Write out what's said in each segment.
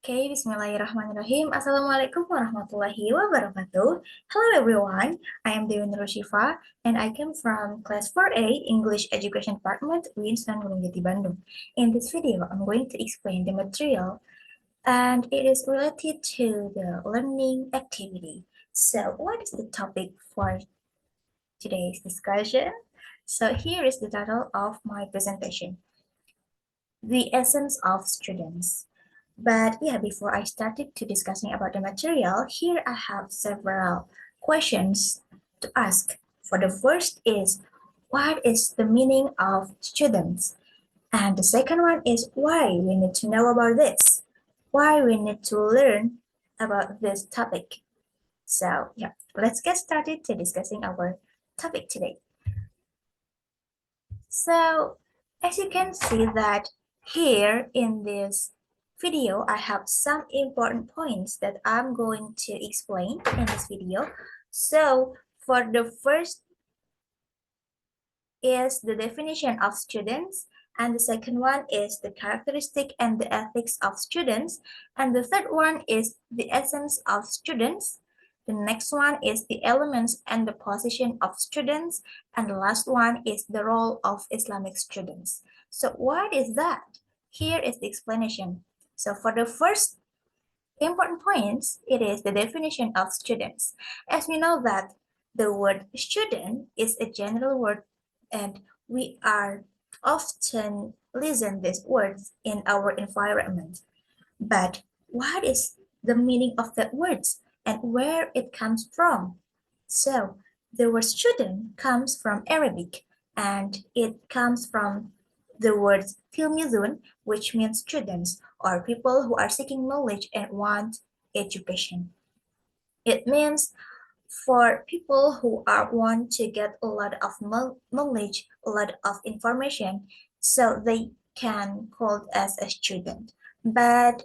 Okay, Bismillahirrahmanirrahim. Assalamualaikum warahmatullahi wabarakatuh. Hello everyone, I am Dewi Nurul Syipa and I came from Class 4A English Education Department in Sunan Gunung, Djati, Bandung. In this video, I'm going to explain the material and it is related to the learning activity. So what is the topic for today's discussion? So here is the title of my presentation. The essence of students. But yeah, before I started to discussing about the material, here I have several questions to ask. For the first is, what is the meaning of students? And the second one is why we need to know about this, why we need to learn about this topic. So yeah, let's get started to discussing our topic today. So as you can see that here in this video, I have some important points that I'm going to explain in this video. So for the first is the definition of students, and the second one is the characteristic and the ethics of students, and the third one is the essence of students. The next one is the elements and the position of students, and the last one is the role of Islamic students. So what is that? Here is the explanation. So for the first important points, it is the definition of students. As we know that the word student is a general word and we are often listen these words in our environment. But what is the meaning of that words and where it comes from? So the word student comes from Arabic and it comes from the word tilmizun, which means students or people who are seeking knowledge and want education. It means for people who want to get a lot of knowledge, a lot of information, so they can call as a student. But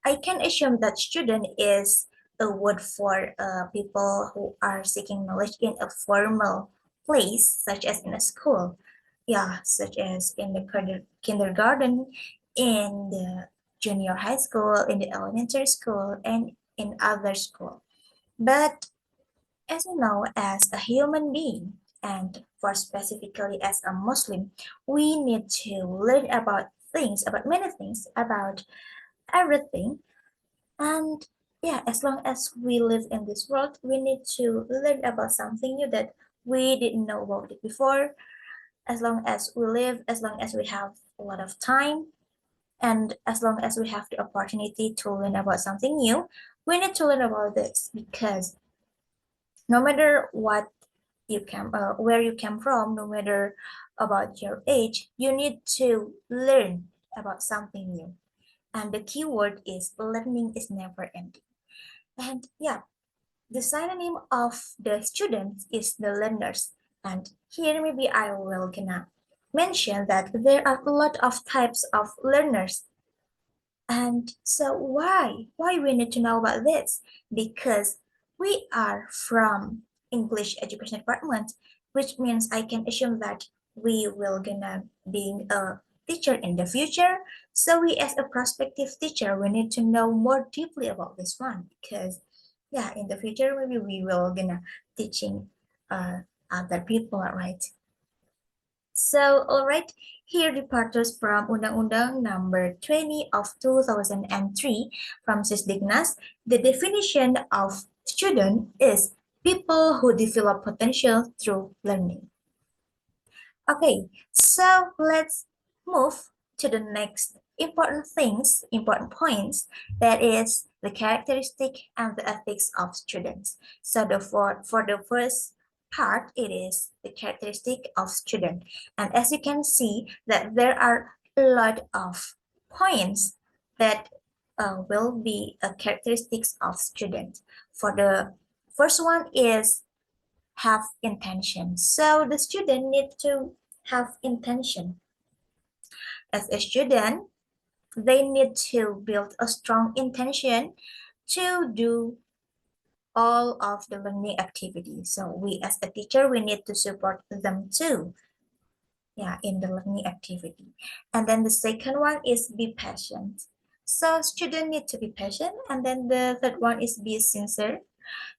I can assume that student is a word for people who are seeking knowledge in a formal place, such as in a school. Yeah, such as in the kindergarten, in the junior high school, in the elementary school, and in other school. But as you know, as a human being, and for specifically as a Muslim, we need to learn about things, about many things, about everything. And yeah, as long as we live in this world, we need to learn about something new that we didn't know about it before. As long as we live, as long as we have a lot of time, and as long as we have the opportunity to learn about something new, we need to learn about this because no matter what where you came from, no matter about your age, you need to learn about something new. And the key word is learning is never ending. And yeah, the synonym of the students is the learners. And here maybe I will gonna mention that there are a lot of types of learners. And so why we need to know about this? Because we are from English Education Department, which means I can assume that we will gonna being a teacher in the future. So we as a prospective teacher, we need to know more deeply about this one because yeah, in the future maybe we will gonna teaching other people, right? So, all right, here departures from Undang-Undang Number 20 of 2003 from Sisdiknas. The definition of student is people who develop potential through learning. Okay, so let's move to the next important points, that is the characteristic and the ethics of students. So for the first part, it is the characteristic of student. And as you can see that there are a lot of points that will be characteristics of student. For the first one is have intention. So the student need to have intention. As a student, they need to build a strong intention to do all of the learning activities. So we as a teacher, we need to support them too. Yeah, in the learning activity. And then the second one is be patient. So students need to be patient, and then the third one is be sincere.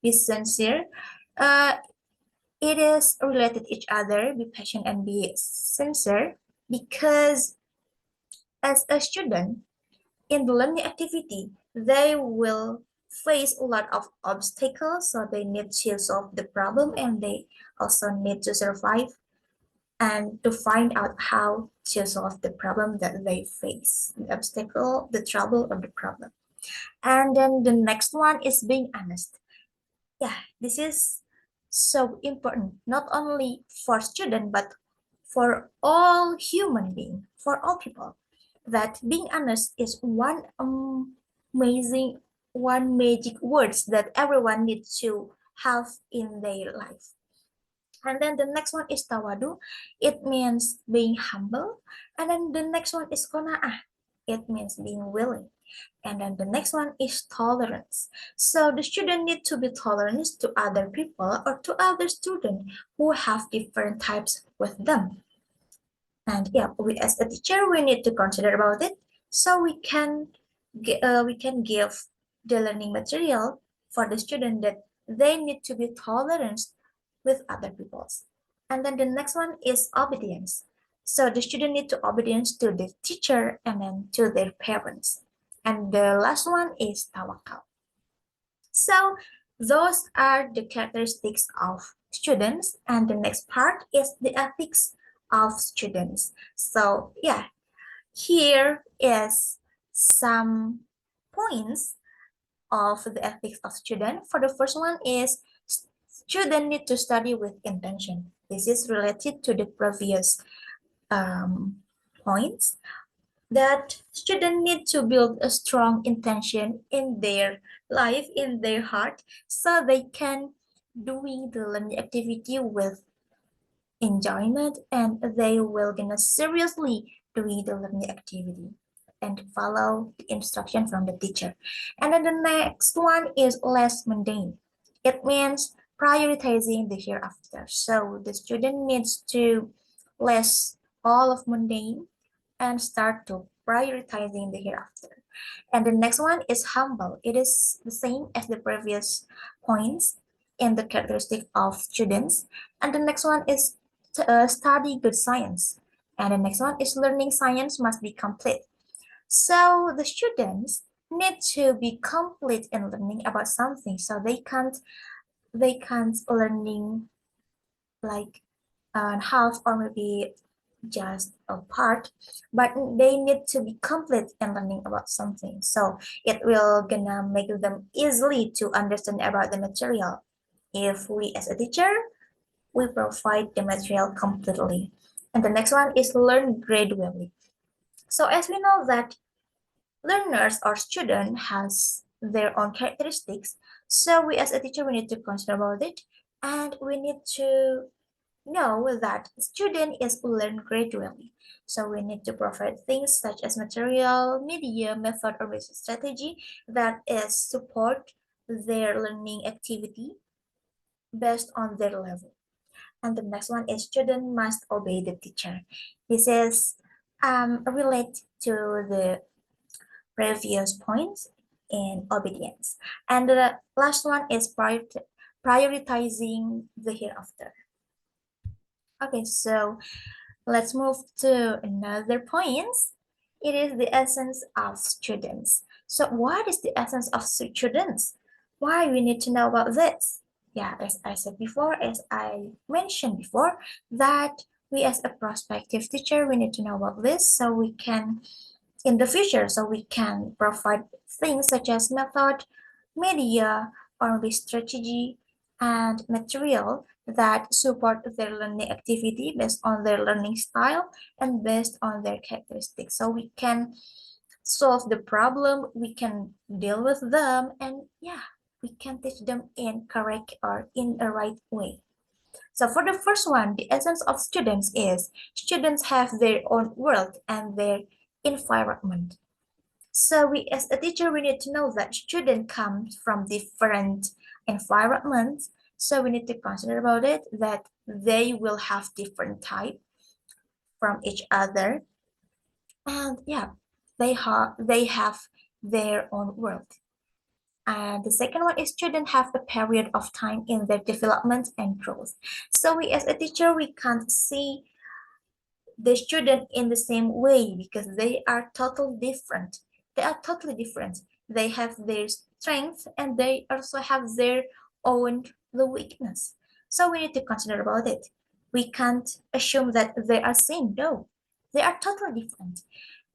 Be sincere. Uh, it is related to each other. Be patient and be sincere because as a student in the learning activity, they will face a lot of obstacles. So they need to solve the problem and they also need to survive and to find out how to solve the problem that they face, the obstacle, the trouble, or the problem. And then the next one is being honest. Yeah, this is so important, not only for students, but for all human beings, for all people, that being honest is one amazing, one magic words that everyone needs to have in their life. And then the next one is tawadu. It means being humble. And then the next one is kona'ah. It means being willing. And then the next one is tolerance. So the student need to be tolerant to other people or to other students who have different types with them. And yeah, we as a teacher, we need to consider about it so we can give the learning material for the student that they need to be tolerant with other peoples. And then the next one is obedience. So the student need to obedience to the teacher and then to their parents. And the last one is tawakal. So those are the characteristics of students. And the next part is the ethics of students. So yeah, here is some points of the ethics of student. For the first one is student need to study with intention. This is related to the previous points that students need to build a strong intention in their life, in their heart, so they can doing the learning activity with enjoyment and they will gonna seriously doing the learning activity and follow the instruction from the teacher. And then the next one is less mundane. It means prioritizing the hereafter. So the student needs to less all of mundane and start to prioritizing the hereafter. And the next one is humble. It is the same as the previous points in the characteristic of students. And the next one is to, study good science. And the next one is learning science must be complete. So the students need to be complete in learning about something. So they can't learning like half or maybe just a part, but they need to be complete in learning about something. So it will gonna make them easily to understand about the material. If we as a teacher, we provide the material completely. And the next one is learn gradually. So as we know that learners or student has their own characteristics, so we as a teacher, we need to consider about it and we need to know that student is learn gradually. So we need to provide things such as material, media, method, or basic strategy that is support their learning activity based on their level. And the next one is student must obey the teacher. This is related to the previous points in obedience. And the last one is prioritizing the hereafter. Okay, so let's move to another point. It is the essence of students. So what is the essence of students? Why we need to know about this? Yeah, as I said before, as I mentioned before, that we as a prospective teacher, we need to know about this so we can, in the future, so we can provide things such as method, media, or maybe strategy and material that support their learning activity based on their learning style and based on their characteristics. So we can solve the problem, we can deal with them, and yeah, we can teach them in correct or in a right way. So for the first one, the essence of students is students have their own world and their environment. So we as a teacher, we need to know that students come from different environments. So we need to consider about it that they will have different type from each other. And yeah, they have their own world. And the second one is students have a period of time in their development and growth. So we as a teacher, we can't see the student in the same way because they are totally different. They are totally different. They have their strength and they also have their own the weakness. So we need to consider about it. We can't assume that they are same. No, they are totally different.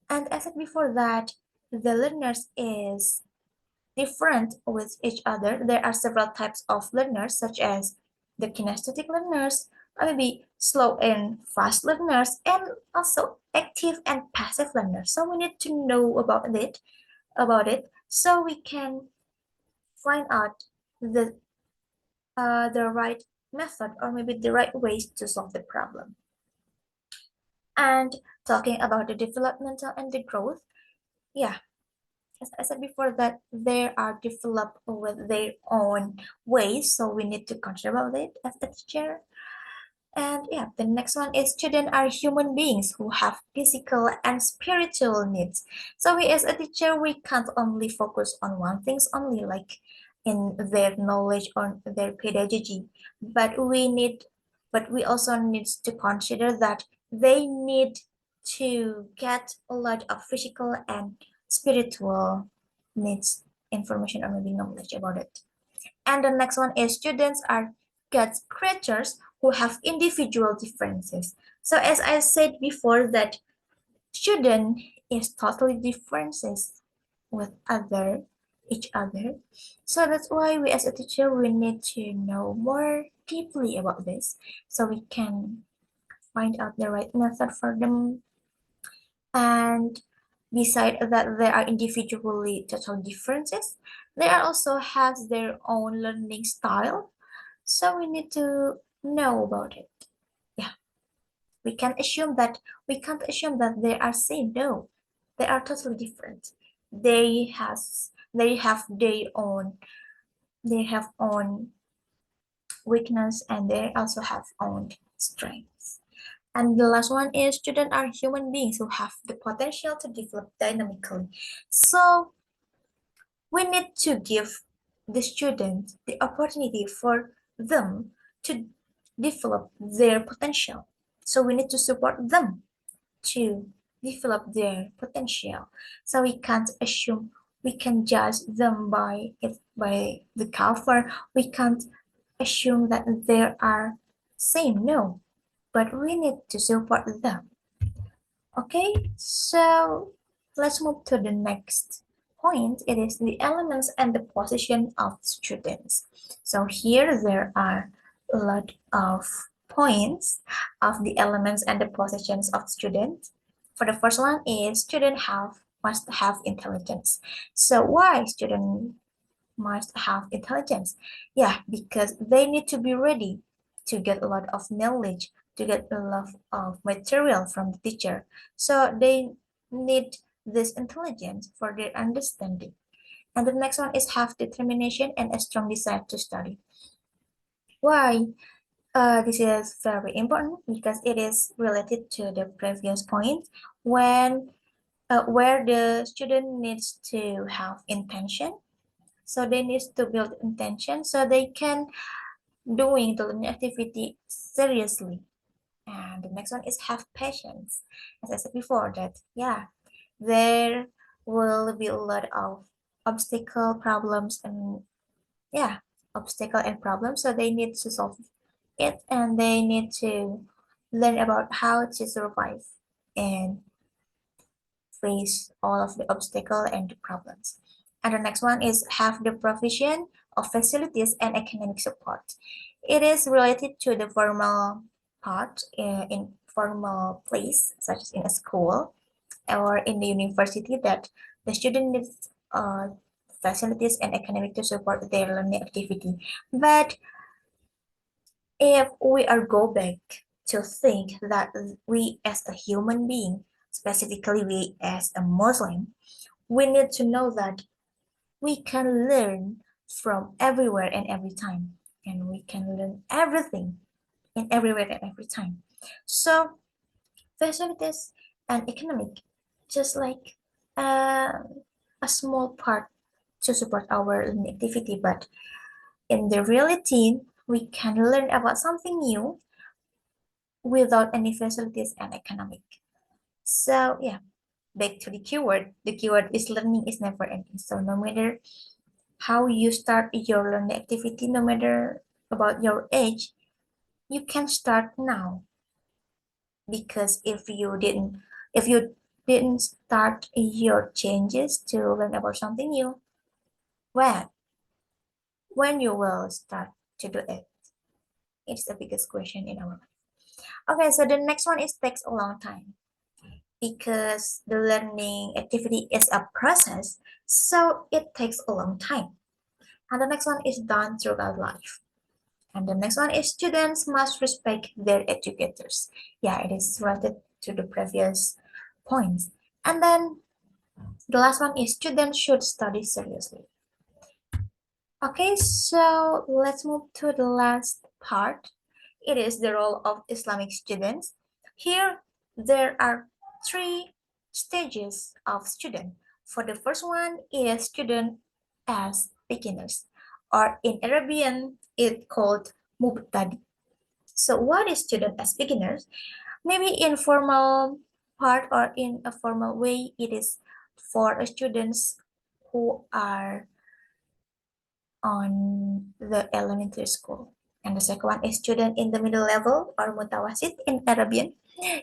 And as I said before that the learners is different with each other. There are several types of learners such as the kinesthetic learners, or maybe slow and fast learners, and also active and passive learners. So we need to know about it so we can find out the right method or maybe the right ways to solve the problem. And talking about the developmental and the growth, yeah, as I said before that they are developed with their own ways, so we need to consider about it as a teacher. And yeah, the next one is students are human beings who have physical and spiritual needs. So we as a teacher, we can't only focus on one things only, like in their knowledge or their pedagogy, but we also need to consider that they need to get a lot of physical and spiritual needs information or maybe knowledge about it. And the next one is students are God's creatures who have individual differences. So as I said before that student is totally differences with each other. So that's why we as a teacher we need to know more deeply about this so we can find out the right method for them. And beside that there are individually total differences, they are also has their own learning style, so we need to know about it. Yeah, we can't assume that they are same. No, they are totally different. They have own weakness and they also have own strengths. And the last one is students are human beings who have the potential to develop dynamically. So we need to give the students the opportunity for them to develop their potential. So we need to support them to develop their potential. So we can't assume we can judge them by the cover. We can't assume that they are same. No, but we need to support them. Okay, so let's move to the next point. It is the elements and the position of students. So here there are a lot of points of the elements and the positions of students. For the first one is must have intelligence. So why student must have intelligence? Yeah, because they need to be ready to get a lot of knowledge, to get a lot of material from the teacher. So they need this intelligence for their understanding. And the next one is have determination and a strong desire to study. Why? This is very important because it is related to the previous point when where the student needs to have intention. So they need to build intention so they can doing the learning activity seriously. And the next one is have patience. As I said before that, yeah, there will be a lot of obstacle problems and yeah, obstacle and problems. So they need to solve it and they need to learn about how to survive and face all of the obstacle and the problems. And the next one is have the provision of facilities and academic support. It is related to the formal part in formal place, such as in a school or in the university, that the student needs facilities and academic to support their learning activity. But if we are go back to think that we as a human being, specifically we as a Muslim, we need to know that we can learn from everywhere and every time, and we can learn everything in everywhere and every time. So facilities and economic, just like a small part to support our learning activity, but in the reality, we can learn about something new without any facilities and economic. So yeah, back to the keyword. The keyword is learning is never ending. So no matter how you start your learning activity, no matter about your age, you can start now. Because if you didn't start your changes to learn about something new, when when you will start to do it? It's the biggest question in our life. Okay, so the next one is takes a long time because the learning activity is a process, so it takes a long time. And the next one is done throughout life. And the next one is students must respect their educators. Yeah, it is related to the previous points. And then the last one is students should study seriously. Okay, so let's move to the last part. It is the role of Islamic students. Here, there are three stages of student. For the first one is student as beginners, or in Arabian, it called mubtadi. So what is student as beginners? Maybe in formal part or in a formal way, it is for students who are on the elementary school. And the second one is student in the middle level or mutawasit in Arabian.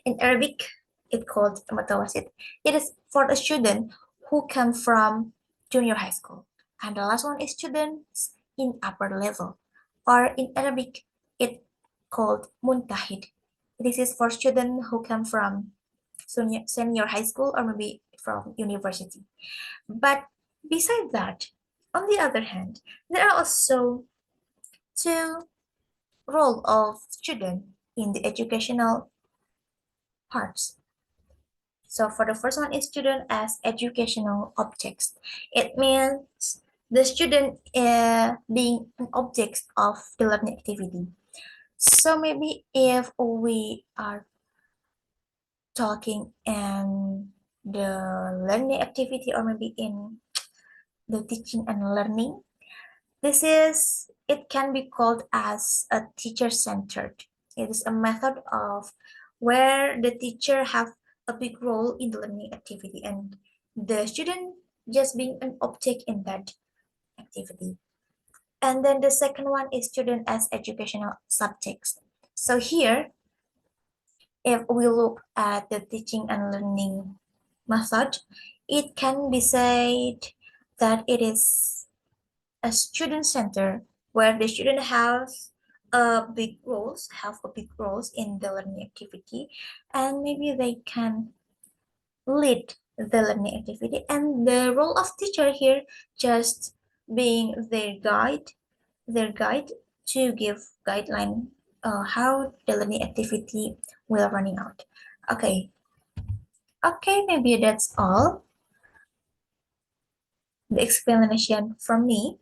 In Arabic, it's called mutawasit. It is for a student who come from junior high school. And the last one is students in upper level, or in Arabic, it's called muntahid. This is for students who come from senior high school or maybe from university. But beside that, on the other hand, there are also two role of student in the educational parts. So for the first one is student as educational objects. It means the student being an object of the learning activity. So maybe if we are talking in the learning activity or maybe in the teaching and learning, it can be called as a teacher-centered. It is a method of where the teacher have a big role in the learning activity and the student just being an object in that activity. And then the second one is student as educational subjects. So here, if we look at the teaching and learning method, it can be said that it is a student center where the student have a big roles in the learning activity, and maybe they can lead the learning activity, and the role of teacher here just being their guide to give guideline how the learning activity will running out. Okay, maybe that's all the explanation from me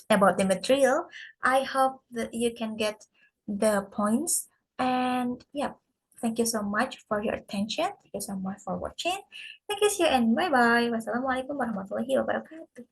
about the material. I hope that you can get the points. And yeah, thank you so much for your attention. Thank you so much for watching. Thank you, see you, and bye bye. Wassalamualaikum warahmatullahi wabarakatuh.